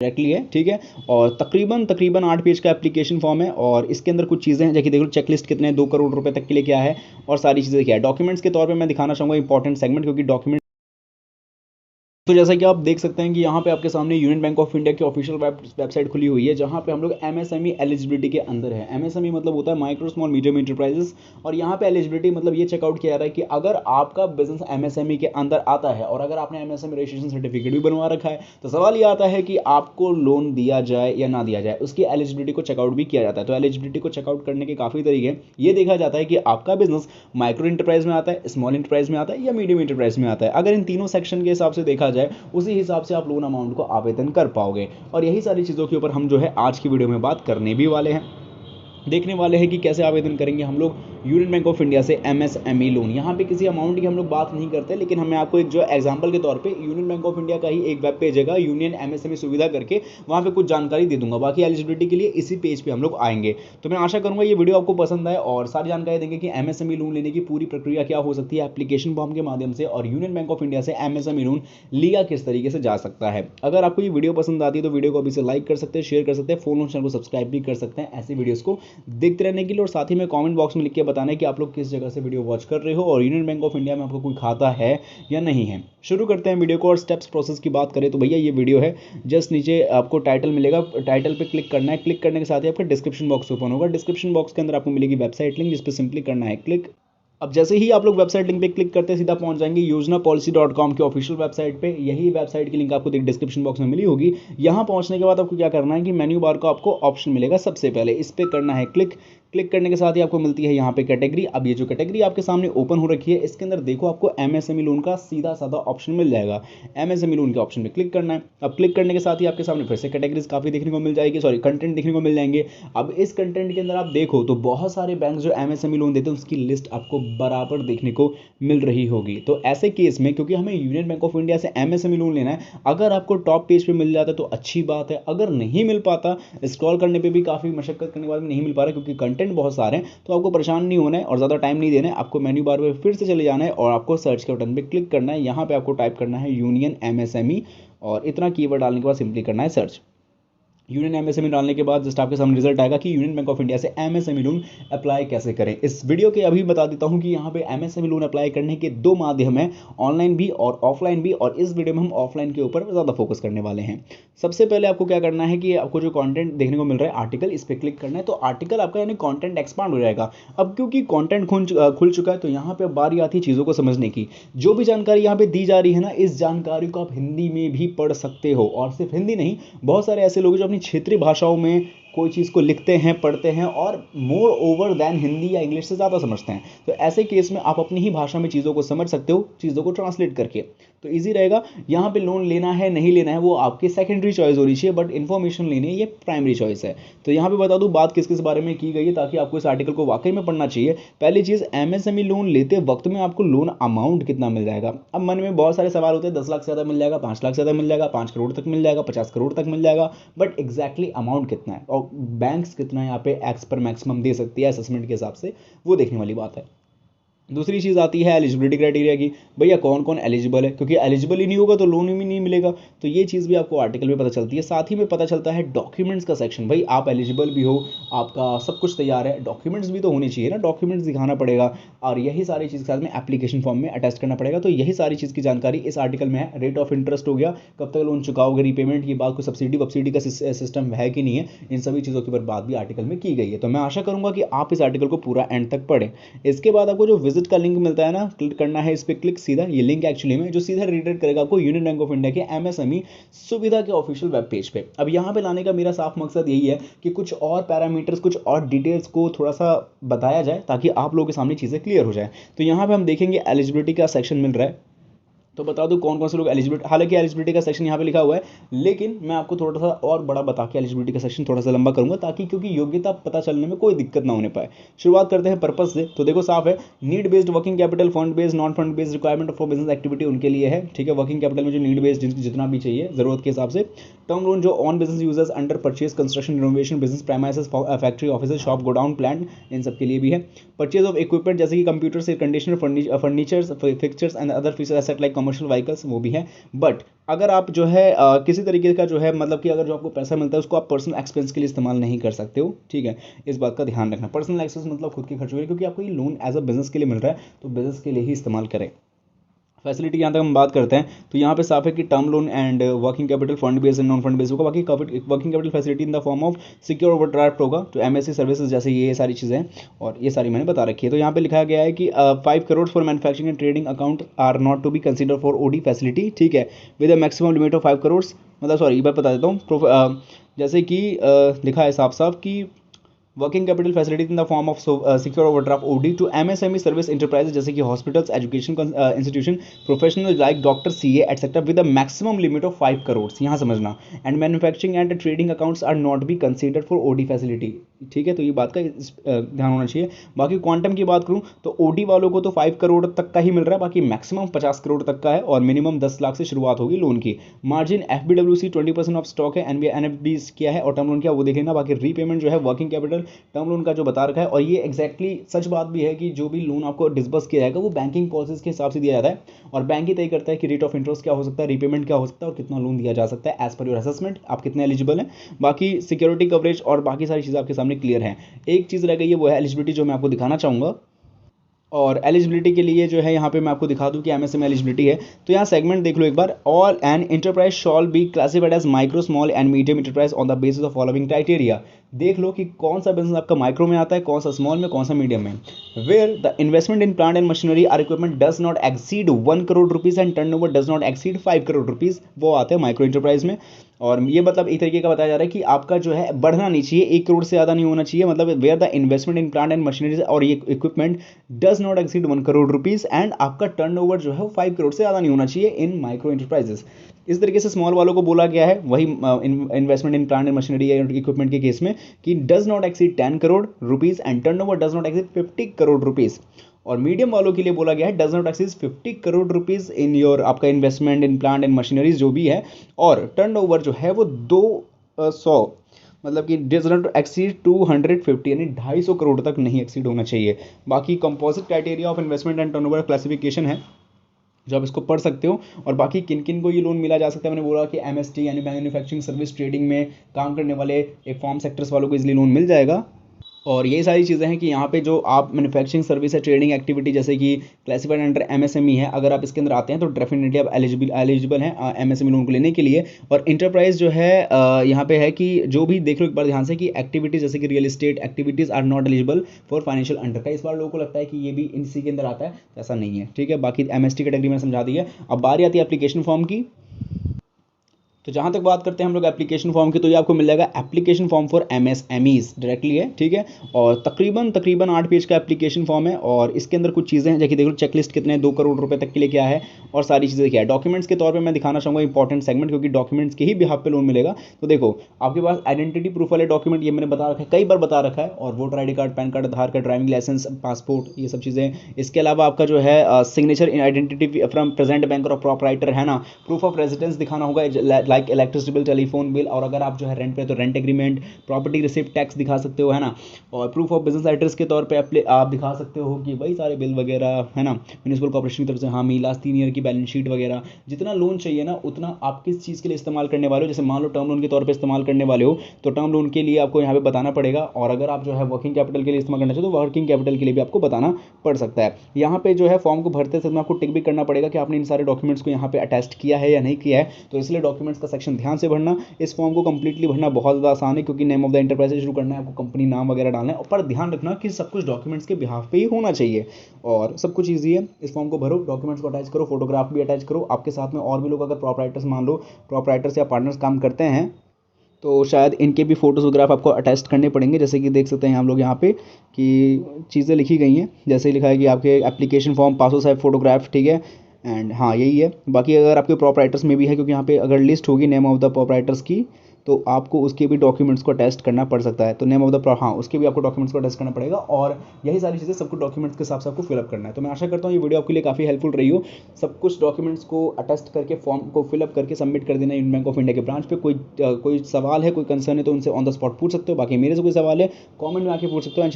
Directly है, ठीक है। और तकरीबन 8 पेज का एप्लीकेशन फॉर्म है और इसके अंदर कुछ चीज़ें हैं, जैसे देख लो चेकलिस्ट कितने 2 करोड़ रुपए तक के लिए क्या है और सारी चीज़ें क्या है। डॉक्यूमेंट्स के तौर पे मैं दिखाना चाहूँगा इंपॉर्टेंट सेगमेंट, क्योंकि डॉक्यूमेंट तो जैसा कि आप देख सकते हैं कि यहाँ पे आपके सामने यूनियन बैंक ऑफ इंडिया की ऑफिशियल वेबसाइट खुली हुई है, जहाँ पे हम लोग एमएसएमई एलिजिबिलिटी के अंदर है। एमएसएमई मतलब होता है माइक्रो स्मॉल मीडियम इंटरप्राइजेस, और यहाँ पे एलिजिबिलिटी मतलब ये चेकआउट किया जा रहा है कि अगर आपका बिजनेस एमएसएमई के अंदर आता है और अगर आपने एमएसएमई रजिस्ट्रेशन सर्टिफिकेट भी बनवा रखा है, तो सवाल ये आता है कि आपको लोन दिया जाए या ना दिया जाए, उसकी एलिजिबिलिटी को चेकआउट भी किया जाता है। तो एलिजिबिलिटी को चेकआउट करने के काफ़ी तरीके हैं। ये देखा जाता है कि आपका बिजनेस माइक्रो इंटरप्राइज में आता है, स्मॉल इंटरप्राइज में आता है या मीडियम इंटरप्राइज में आता है। अगर इन तीनों सेक्शन के हिसाब से देखा जाए, उसी हिसाब से आप लोन अमाउंट को आवेदन कर पाओगे। और यही सारी चीज़ों के ऊपर हम जो है आज की वीडियो में बात करने भी वाले हैं, देखने वाले हैं कि कैसे आवेदन करेंगे हम लोग यूनियन बैंक ऑफ इंडिया से एमएसएमई लोन। यहाँ पे किसी अमाउंट की हम लोग बात नहीं करते, लेकिन हमें आपको एक जो एग्जांपल के तौर पे यूनियन बैंक ऑफ इंडिया का ही एक वेब पेज है यूनियन एमएसएमई सुविधा करके, वहाँ पे कुछ जानकारी दे दूंगा। बाकी एलिजिबिलिटी के लिए इसी पेज पे हम लोग आएंगे। तो मैं आशा करूंगा ये वीडियो आपको पसंद आए और सारी जानकारी देंगे कि एमएसएमई लोन लेने की पूरी प्रक्रिया क्या हो सकती है एप्लीकेशन फॉर्म के माध्यम से, और यूनियन बैंक ऑफ इंडिया से एमएसएमई लोन लिया किस तरीके से जा सकता है। अगर आपको ये वीडियो पसंद आती है तो वीडियो को अभी से लाइक कर सकते हैं, शेयर कर सकते हैं, फोन चैनल को सब्सक्राइब भी कर सकते हैं ऐसी वीडियोस को देखते रहने के लिए। और साथ ही में कमेंट बॉक्स में लिख के बताना है कि आप लोग किस जगह से वीडियो वॉच कर रहे हो और यूनियन बैंक ऑफ इंडिया में आपको कोई खाता है या नहीं है। शुरू करते हैं वीडियो को। और स्टेप्स प्रोसेस की बात करें तो भैया ये वीडियो है, जस्ट नीचे आपको टाइटल मिलेगा, टाइटल पे क्लिक करना है। क्लिक करने के साथ ही आपका डिस्क्रिप्शन बॉक्स ओपन होगा। डिस्क्रिप्शन बॉक्स के अंदर आपको मिलेगी वेबसाइट लिंक, जिस पर सिंपली करना है क्लिक। अब जैसे ही आप लोग वेबसाइट लिंक पे क्लिक करते हैं, सीधा पहुंच जाएंगे योजनापॉलिसी.com की ऑफिशियल वेबसाइट पे। यही वेबसाइट की लिंक आपको डिस्क्रिप्शन बॉक्स में मिली होगी। यहां पहुंचने के बाद आपको क्या करना है कि मेन्यू बार का आपको ऑप्शन मिलेगा, सबसे पहले इस पे करना है क्लिक। क्लिक करने के साथ ही आपको मिलती है यहाँ पे कैटेगरी। अब ये जो कैटेगरी आपके सामने ओपन हो रखी है, इसके अंदर देखो आपको एमएसएमई लोन का सीधा साधा ऑप्शन मिल जाएगा। एमएसएमई लोन के ऑप्शन पे क्लिक करना है। अब क्लिक करने के साथ ही आपके सामने फिर से कैटेगरीज काफी देखने को मिल जाएगी, सॉरी कंटेंट देखने को मिल जाएंगे। अब इस कंटेंट के अंदर आप देखो तो बहुत सारे बैंक जो एमएसएमई लोन देते हैं उसकी लिस्ट आपको बराबर देखने को मिल रही होगी। तो ऐसे केस में, क्योंकि हमें यूनियन बैंक ऑफ इंडिया से एमएसएमई लोन लेना है, अगर आपको टॉप पेज पे मिल जाता है तो अच्छी बात है। अगर नहीं मिल पाता, स्क्रॉल करने पे भी काफी मशक्कत करने के बाद नहीं मिल पा रहा क्योंकि कंटेंट बहुत सारे हैं, तो आपको परेशान नहीं होना है और ज़्यादा टाइम नहीं देना है। आपको मेन्यू बार में फिर से चले जाना है और आपको सर्च के बटन पे क्लिक करना है। यहाँ पे आपको टाइप करना है यूनियन एमएसएमई और इतना कीवर्ड डालने के बाद सिंपली करना है सर्च। यूनियन एमएसएमई डालने के बाद जस्ट आपके सामने रिजल्ट आएगा कि यूनियन बैंक ऑफ इंडिया से एमएसएमई लोन अप्लाई कैसे करें। इस वीडियो के अभी बता देता हूं कि यहाँ पे एमएसएमई लोन अप्लाई करने के दो माध्यम हैं, ऑनलाइन भी और ऑफलाइन भी, और इस वीडियो में हम ऑफलाइन के ऊपर ज़्यादा फोकस करने वाले हैं। सबसे पहले आपको क्या करना है कि आपको जो कॉन्टेंट देखने को मिल रहा है आर्टिकल, इस पर क्लिक करना है। तो आर्टिकल आपका यानी कॉन्टेंट एक्सपांड हो जाएगा। अब क्योंकि कॉन्टेंट खुल चुका है, तो यहाँ पे बारी आती है चीज़ों को समझने की। जो भी जानकारी यहाँ पे दी जा रही है ना, इस जानकारी को आप हिंदी में भी पढ़ सकते हो। और सिर्फ हिंदी नहीं, बहुत सारे ऐसे लोग जो अपनी क्षेत्रीय भाषाओं में कोई चीज़ को लिखते हैं, पढ़ते हैं और मोर ओवर देन हिंदी या इंग्लिश से ज़्यादा समझते हैं। तो ऐसे केस में आप अपनी ही भाषा में चीज़ों को समझ सकते हो, चीज़ों को ट्रांसलेट करके, तो ईजी रहेगा। यहाँ पे लोन लेना है नहीं लेना है वो आपकी सेकेंडरी चॉइस होनी चाहिए, बट इन्फॉर्मेशन लेनी है ये प्राइमरी चॉइस है। तो यहाँ पे बता दूँ बात किस किस बारे में की गई है, ताकि आपको इस आर्टिकल को वाकई में पढ़ना चाहिए। पहली चीज़, एमएसएमई लोन लेते वक्त में आपको लोन अमाउंट कितना मिल जाएगा। अब मन में बहुत सारे सवाल होते हैं, 10 लाख से ज़्यादा मिल जाएगा, 5 लाख से ज़्यादा मिल जाएगा, 5 करोड़ तक मिल जाएगा, 50 करोड़ तक मिल जाएगा, बट एग्जैक्टली अमाउंट कितना है और बैंक्स कितना यहाँ पे एक्स पर मैक्सिमम दे सकती है असेसमेंट के हिसाब से, वो देखने वाली बात है। दूसरी चीज़ आती है एलिजिबिलिटी क्राइटेरिया की। भैया कौन कौन एलिजिबल है, क्योंकि एलिजिबल ही नहीं होगा तो लोन भी नहीं मिलेगा। तो ये चीज़ भी आपको आर्टिकल में पता चलती है। साथ ही में पता चलता है डॉक्यूमेंट्स का सेक्शन। भाई आप एलिजिबल भी हो, आपका सब कुछ तैयार है, डॉक्यूमेंट्स भी तो होनी चाहिए ना, डॉक्यूमेंट्स दिखाना पड़ेगा और यही सारी चीज़ के साथ में एप्लीकेशन फॉर्म में अटैच करना पड़ेगा। तो यही सारी चीज़ की जानकारी इस आर्टिकल में है। रेट ऑफ इंटरेस्ट हो गया, कब तक लोन चुकाओगे, रीपेमेंट की बात, कोई सब्सिडी वब्सिडी का सिस्टम है कि नहीं है, इन सभी चीज़ों की बात भी आर्टिकल में की गई है। तो मैं आशा करूँगा कि आप इस आर्टिकल को पूरा एंड तक पढ़ें। इसके बाद आपको जो विजिट का लिंक मिलता है ना, क्लिक करना है इस पे क्लिक। सीधा ये लिंक एक्चुअली में जो सीधा रिडायरेक्ट करेगा आपको यूनियन बैंक ऑफ इंडिया के एमएसएमई सुविधा के ऑफिशियल वेब पेज पे। अब यहाँ पे लाने का मेरा साफ मकसद यही है कि कुछ और पैरामीटर्स, कुछ और डिटेल्स को थोड़ा सा बताया जाए ताकि आप लोगों के सामने चीज़ें क्लियर हो जाए। तो यहाँ पे हम देखेंगे एलिजिबिलिटी का सेक्शन मिल रहा है। तो बता दूं कौन कौन से लोग एलिजिबिलिटी, हालांकि एलिजिबिलिटी का सेक्शन यहाँ पे लिखा हुआ है, लेकिन मैं आपको थोड़ा सा और बड़ा बता के एलिजिबिलिटी का सेक्शन थोड़ा सा लंबा करूंगा, ताकि क्योंकि योग्यता पता चलने में कोई दिक्कत ना होने पाए। शुरुआत करते हैं पर्पस से। तो देखो साफ है, need based working capital, fund based, non fund based requirement for business activity उनके लिए है, ठीक है। वर्किंग कैपिटल में जो नीड बेस्ड जितना भी चाहिए जरूरत के हिसाब से। टर्म लोन जो on business users under purchase, construction, renovation, business premises, factory, office, shop, godown, plant, इन सब के लिए भी है। परचेज ऑफ इक्विपमेंट जैसे कि computer, air conditioner, furnitures, fixtures and other features asset like commercial vehicles वो भी है। बट अगर आप जो है किसी तरीके का जो है मतलब कि अगर जो आपको पैसा मिलता है उसको आप पर्सनल एक्सपेंस के लिए इस्तेमाल नहीं कर सकते हो, ठीक है, इस बात का ध्यान रखना। पर्सनल एक्सपेंस मतलब खुद के खर्चों के लिए, क्योंकि आपको ये लोन एज अ बिजनेस के लिए मिल रहा है तो बिजनेस के लिए ही इस्तेमाल करें। फैसिलिटी यहाँ तक हम बात करते हैं तो यहाँ पे साफ है कि term loan and working capital fund based and non fund based होगा। बाकी working capital facility in the form of secure overdraft होगा, तो एमएससी सर्विसेज जैसे ये सारी चीज़ें हैं और ये सारी मैंने बता रखी है। तो यहाँ पे लिखा गया है कि 5 crore for manufacturing and trading account are not to be consider for OD facility, ठीक है, with a maximum limit of 5 crore. मतलब सॉरी, एक बार बता देता हूँ, जैसे कि लिखा है साफ साफ कि working capital facility in the form of secure overdraft OD to MSME service enterprises जैसे कि hospitals, education institution, professional like doctor, CA etcetera with a maximum limit of 5 crore, यहाँ समझना। And manufacturing and trading accounts are not be considered for OD facility, ठीक है, तो ये बात का ध्यान होना चाहिए। बाकी क्वांटम की बात करूँ तो ओडी वालों को तो 5 करोड़ तक का ही मिल रहा है, बाकी मैक्सिमम 50 करोड़ तक का है और मिनिमम 10 लाख से शुरुआत होगी लोन की। मार्जिन एफबीडब्ल्यूसी 20% ऑफ स्टॉक है, एनएफडी क्या है और टर्म लोन क्या वो देख लेना। बाकी रीपेमेंट जो है वर्किंग कैपिटल टर्म लोन का जो बता रखा है, और ये एग्जैक्टली सच बात भी है कि जो भी लोन आपको डिस्बर्स किया जाएगा वो बैंकिंग पॉलिसीज के हिसाब से दिया जाता है और बैंक ही तय करता है कि रेट ऑफ इंटरेस्ट क्या हो सकता है, रीपेमेंट क्या हो सकता है और कितना लोन दिया जा सकता है एज पर योर असेसमेंट, आप कितने एलिजिबल हैं। बाकी सिक्योरिटी कवरेज और बाकी सारी चीज़ें आपके सामने क्लियर है। एक चीज़ रह गई है वो है एलिजिबिलिटी, जो मैं आपको दिखाना चाहूँगा। और एलिजिबिलिटी के लिए जो है यहाँ पे मैं आपको दिखा दूँ कि एमएसएमई एलिजिबिलिटी है। तो यहाँ सेगमेंट देख लो एक बार। All an enterprise shall be classified as micro, small and medium enterprise on the basis of following criteria. देख लो कि कौन सा बिजनेस आपका माइक्रो में आता है, कौन सा स्मॉल में, कौन सा मीडियम में। Where the investment in plant and machinery or equipment does not exceed 1 crore rupees and turnover does not exceed 5 crore rupees, वो आते हैं माइक्रो इंटरप्राइज में। और ये मतलब एक तरीके का बताया जा रहा है कि आपका जो है बढ़ना नहीं चाहिए, 1 करोड़ से ज़्यादा नहीं होना चाहिए। मतलब where the investment in plant and machinery और ये equipment does not exceed 1 crore rupees and आपका टर्नओवर जो है वो 5 करोड़ से ज़्यादा नहीं होना चाहिए इन माइक्रो इंटरप्राइजेस। इस तरीके से स्मॉल वालों को बोला गया है, वही investment in plant and machinery या इक्विपमेंट के केस में कि does not exceed 10 crore rupees and turnover does not exceed 50 crore rupees. और मीडियम वालों के लिए बोला गया है does not exceed 50 crore rupees in your आपका investment in plant and machineries जो भी है, और टर्नओवर जो है वो 200 मतलब कि डज नॉट एक्सीड 250 यानी 250 करोड़ तक नहीं एक्सीड होना चाहिए। बाकी composite criteria of investment and turnover classification है जो आप इसको पढ़ सकते हो। और बाकी किन किन को ये लोन मिला जा सकता है, मैंने बोला कि एमएसटी यानी मैन्युफैक्चरिंग सर्विस ट्रेडिंग में काम करने वाले एक फॉर्म सेक्टर्स वालों को इजीली लोन मिल जाएगा। और ये सारी चीज़ें हैं कि यहाँ पे जो आप मैन्युफैक्चरिंग सर्विस है, ट्रेडिंग एक्टिविटी जैसे कि क्लासिफाइड अंडर एमएसएमई है, अगर आप इसके अंदर आते हैं तो डेफिनेटली आप एलिजिबल हैं एमएसएमई लोन को लेने के लिए। और इंटरप्राइज जो है यहाँ पे है कि जो भी देख लो एक बार ध्यान से कि एक्टिविटीज़ जैसे कि real estate activities are not eligible for financial under का। इस बार लोगों को लगता है कि ये भी इसी के अंदर आता है, ऐसा नहीं है, ठीक है। बाकी एमएसटी कैटेगरी में समझा दी है। अब बारी आती है एप्लीकेशन फॉर्म की। तो जहाँ तक बात करते हैं हम लोग एप्लीकेशन फॉर्म की, तो ये आपको मिल जाएगा application form for MSMEs directly है, ठीक है। और तकरीबन 8 पेज का एप्लीकेशन फॉर्म है और इसके अंदर कुछ चीज़ें हैं जैसे देख लो चेकलिस्ट कितने 2 करोड़ रुपए तक के लिए क्या है और सारी चीज़ें क्या है। डॉक्यूमेंट्स के तौर पर मैं दिखाना चाहूँगा इंपॉर्टेंट सेगमेंट, क्योंकि डॉक्यूमेंट्स के ही बिहाफ पे लोन मिलेगा। तो देखो आपके पास आइडेंटिटी प्रूफ वाले डॉक्यूमेंट, ये मैंने बता रखा है, कई बार बता रखा है, और voter I D card, pan card, Aadhaar card, driving licence, passport, ये सब चीज़ें। इसके अलावा आपका जो है signature in identity from present bank और प्रॉपराइटर है ना, प्रूफ ऑफ रेजिडेंस दिखाना होगा like electricity bill, telephone bill, और अगर आप जो है रेंट पे तो rent agreement, property receipt, tax दिखा सकते हो, है ना। और प्रूफ ऑफ बिजनेस एड्रेस के तौर पे आप दिखा सकते हो कि वही सारे बिल वगैरह, है ना, म्यूनिसिपल कॉर्पोरेशन की तरफ से हामी, लास्ट 3 ईयर की बैलेंस शीट वगैरह। जितना लोन चाहिए ना उतना आप किस चीज़ के लिए इस्तेमाल करने वाले हो, जैसे मान लो टर्म लोन के तौर पर इस्तेमाल करने वाले हो तो टर्म लोन के लिए आपको यहाँ पे बताना पड़ेगा, और अगर आप जो है वर्किंग कैपिटल के लिए इस्तेमाल करना चाहते हो तो वर्किंग कैपिटल के लिए भी आपको बताना पड़ सकता है। यहाँ पे जो है फॉर्म को भरते समय आपको टिक भी करना पड़ेगा कि आपने इन सारे डॉक्यूमेंट्स को यहाँ पे अटैच किया है या नहीं किया है, तो इसलिए डॉक्यूमेंट्स का सेक्शन ध्यान से भरना। इस फॉर्म को कंप्लीटली भरना बहुत ज़्यादा आसान है, क्योंकि नेम ऑफ द एंटरप्राइज से शुरू करना है, आपको कंपनी नाम वगैरह डालना है, पर ध्यान रखना कि सब कुछ डॉक्यूमेंट्स के बिहाफ पे ही होना चाहिए और सब कुछ ईजी है। इस फॉर्म को भरो, डॉक्यूमेंट्स को अटैच करो, फोटोग्राफ भी अटैच करो। आपके साथ में और भी लोग अगर प्रॉपराइटर्स, मान लो प्रॉपराइटर्स या पार्टनर्स काम करते हैं तो शायद इनके भी फोटोग्राफ आपको अटैच करने पड़ेंगे। जैसे कि देख सकते हैं हम लोग यहाँ पे कि चीज़ें लिखी गई हैं, जैसे लिखा है कि आपके application form, passport size photograph, ठीक है, एंड हाँ यही है। बाकी अगर आपके प्रॉपराइटर्स में भी है, क्योंकि यहाँ पे अगर लिस्ट होगी नेम ऑफ द प्रॉपराइटर्स की तो आपको उसके भी डॉक्यूमेंट्स को अटैच करना पड़ सकता है। तो नेम ऑफ द हाँ उसके भी आपको डॉक्यूमेंट्स को अटैच करना पड़ेगा, और यही सारी चीज़ें सबको डॉक्यूमेंट्स के हिसाब से आपको फिलअप करना है। तो मैं आशा करता हूँ ये वीडियो आपके लिए काफ़ी हेल्पफुल रही हो। सब कुछ डॉक्यूमेंट्स को अटैच करके फॉर्म को फिलअप करके सबमिट कर देना यूनियन बैंक ऑफ इंडिया के ब्रांच पे। कोई सवाल है, कोई कंसर्न है तो उनसे ऑन द स्पॉट पूछ सकते हो। बाकी मेरे से कोई सवाल है कॉमेंट में आके पूछ सकते हो।